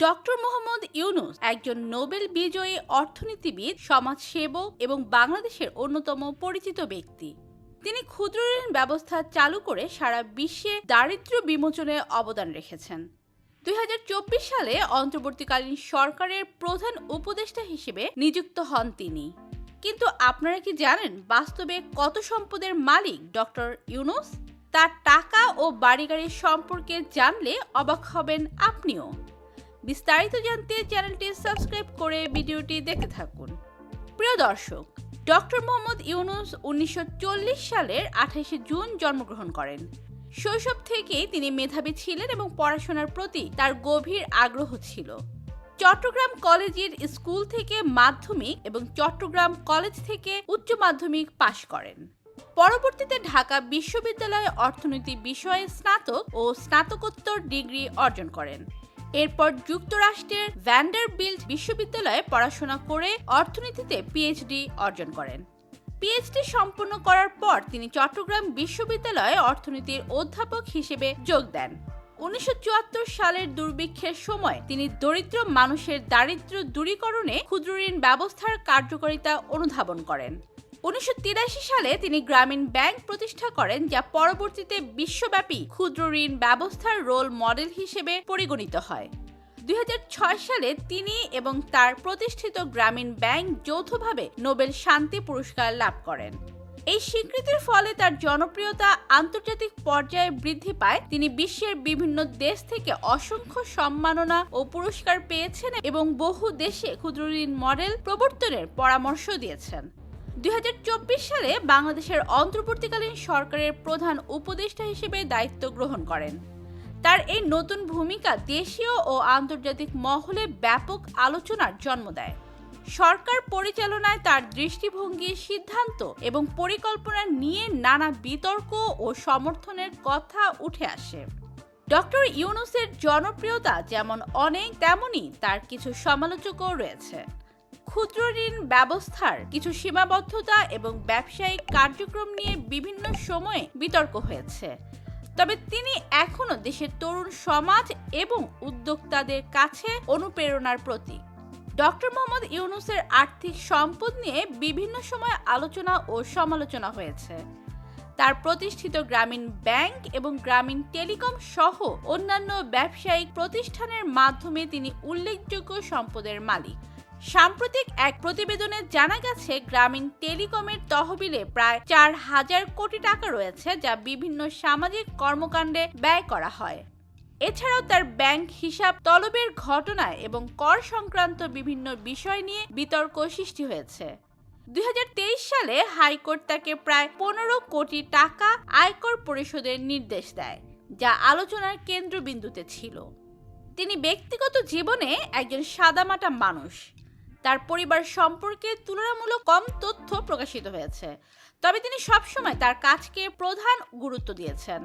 Doctor Mohammad Yunus একজন Nobel বিজয়ী অর্থনীতিবিদ, সমাজসেবক এবং বাংলাদেশের অন্যতম পরিচিত ব্যক্তি। তিনি ক্ষুদ্র ঋণ ব্যবস্থা চালু করে সারা বিশ্বে দারিদ্র্য বিমোচনে অবদান রেখেছেন। 2024 সালে অন্তর্বর্তীকালীন সরকারের প্রধান উপদেষ্টা হিসেবে নিযুক্ত হন তিনি। কিন্তু আপনারা কি জানেন বাস্তবে কত সম্পদের মালিক ডক্টর ইউনূস? তার টাকা ও বাড়িগাড়ির সম্পর্কে জানলে অবাক হবেন আপনিও। বিস্তারিত জানতে চ্যানেলটি সাবস্ক্রাইব করে ভিডিওটি দেখতে থাকুন। প্রিয় দর্শক, ডক্টর মোহাম্মদ ইউনূস 1940 সালের 28 জুন জন্মগ্রহণ করেন। শৈশব থেকেই তিনি মেধাবী ছিলেন এবং পড়াশোনার প্রতি তার গভীর আগ্রহ ছিল। চট্টগ্রাম কলেজিয়েট স্কুল থেকে মাধ্যমিক এবং চট্টগ্রাম কলেজ থেকে উচ্চ মাধ্যমিক পাশ করেন। পরবর্তীতে ঢাকা বিশ্ববিদ্যালয়ে অর্থনীতি বিষয়ে স্নাতক ও স্নাতকোত্তর ডিগ্রি অর্জন করেন। এরপর যুক্তরাষ্ট্রের ভ্যান্ডারবিল্ট বিশ্ববিদ্যালয়ে পড়াশোনা করে অর্থনীতিতে পিএইচডি অর্জন করেন। পিএইচডি সম্পন্ন করার পর তিনি চট্টগ্রাম বিশ্ববিদ্যালয়ে অর্থনীতির অধ্যাপক হিসেবে যোগ দেন। 1974 সালের দুর্ভিক্ষের সময় তিনি দরিদ্র মানুষের দারিদ্র্য দূরীকরণে ক্ষুদ্র ঋণ ব্যবস্থার কার্যকারিতা অনুধাবন করেন। 1983 সালে তিনি গ্রামীণ ব্যাংক প্রতিষ্ঠা করেন, যা পরবর্তীতে বিশ্বব্যাপী ক্ষুদ্র ঋণ ব্যবস্থার রোল মডেল হিসেবে পরিগণিত হয়। 2006 সালে তিনি এবং তার প্রতিষ্ঠিত গ্রামীণ ব্যাংক যৌথভাবে নোবেল শান্তি পুরস্কার লাভ করেন। এই স্বীকৃতির ফলে তার জনপ্রিয়তা আন্তর্জাতিক পর্যায়ে বৃদ্ধি পায়। তিনি বিশ্বের বিভিন্ন দেশ থেকে অসংখ্য সম্মাননা ও পুরস্কার পেয়েছেন এবং বহু দেশে ক্ষুদ্র ঋণ মডেল প্রবর্তনের পরামর্শ দিয়েছেন। 2024 সালে বাংলাদেশের অন্তর্বর্তীকালীন সরকারের প্রধান উপদেষ্টা হিসেবে দায়িত্ব গ্রহণ করেন। তার এই নতুন ভূমিকা দেশীয় ও আন্তর্জাতিক মহলে ব্যাপক আলোচনার জন্ম দেয়। সরকার পরিচালনায় তার দৃষ্টিভঙ্গি, সিদ্ধান্ত এবং পরিকল্পনা নিয়ে নানা বিতর্ক ও সমর্থনের কথা উঠে আসে। ডক্টর ইউনূসের জনপ্রিয়তা যেমন অনেক, তেমনি তার কিছু সমালোচকও রয়েছে। ক্ষুদ্র ঋণ ব্যবস্থার কিছু সীমাবদ্ধতা এবং ব্যবসায়িক কার্যক্রম নিয়ে বিভিন্ন সময়ে বিতর্ক হয়েছে, তবে তিনি এখনো দেশের তরুণ সমাজ এবং উদ্যোক্তাদের কাছে অনুপ্রেরণার প্রতীক। ডক্টর মোহাম্মদ ইউনূসের আর্থিক সম্পদ নিয়ে বিভিন্ন সময় আলোচনা ও সমালোচনা হয়েছে। তার প্রতিষ্ঠিত গ্রামীণ ব্যাংক এবং গ্রামীণ টেলিকম সহ অন্যান্য ব্যবসায়িক প্রতিষ্ঠানের মাধ্যমে তিনি উল্লেখযোগ্য সম্পদের মালিক। সাম্প্রতিক এক প্রতিবেদনে জানা গেছে, গ্রামীণ টেলিকমের তহবিলে প্রায় 4,000 কোটি টাকা রয়েছে, যা বিভিন্ন সামাজিক কর্মকাণ্ডে ব্যয় করা হয়। এছাড়াও তার ব্যাংক হিসাব তলবের ঘটনায় এবং কর সংক্রান্ত বিভিন্ন বিষয় নিয়ে বিতর্ক সৃষ্টি হয়েছে। 2023 সালে হাইকোর্ট তাকে প্রায় 15 কোটি টাকা আয়কর পরিশোধের নির্দেশ দেয়, যা আলোচনার কেন্দ্রবিন্দুতে ছিল। তিনি ব্যক্তিগত জীবনে একজন সাদামাটা মানুষ। তার পরিবার সম্পর্কে তুলনামূলক কম তথ্য প্রকাশিত হয়েছে, তবে তিনি সবসময় তার কাজকে প্রধান গুরুত্ব দিয়েছেন।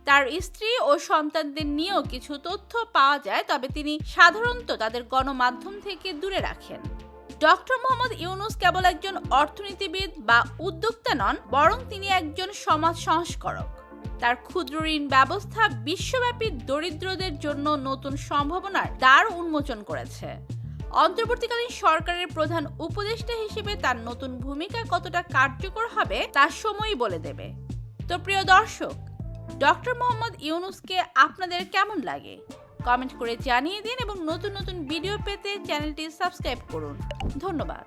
তার স্ত্রী ও সন্তানদের নিয়েও কিছু তথ্য পাওয়া যায়, তবে তিনি সাধারণত তাদের গণমাধ্যম থেকে দূরে রাখেন। ডক্টর মোহাম্মদ ইউনূস কেবল একজন অর্থনীতিবিদ বা উদ্যোক্তা নন, বরং তিনি একজন সমাজ সংস্কারক। তার ক্ষুদ্র ঋণ ব্যবস্থা বিশ্বব্যাপী দরিদ্রদের জন্য নতুন সম্ভাবনার দ্বার উন্মোচন করেছে। অন্তর্বর্তীকালীন সরকারের প্রধান উপদেষ্টা হিসেবে তার নতুন ভূমিকা কতটা কার্যকর হবে তা সময়ই বলে দেবে। তো প্রিয় দর্শক, ডক্টর মোহাম্মদ ইউনূসকে আপনাদের কেমন লাগে কমেন্ট করে জানিয়ে দিন এবং নতুন নতুন ভিডিও পেতে চ্যানেলটি সাবস্ক্রাইব করুন। ধন্যবাদ।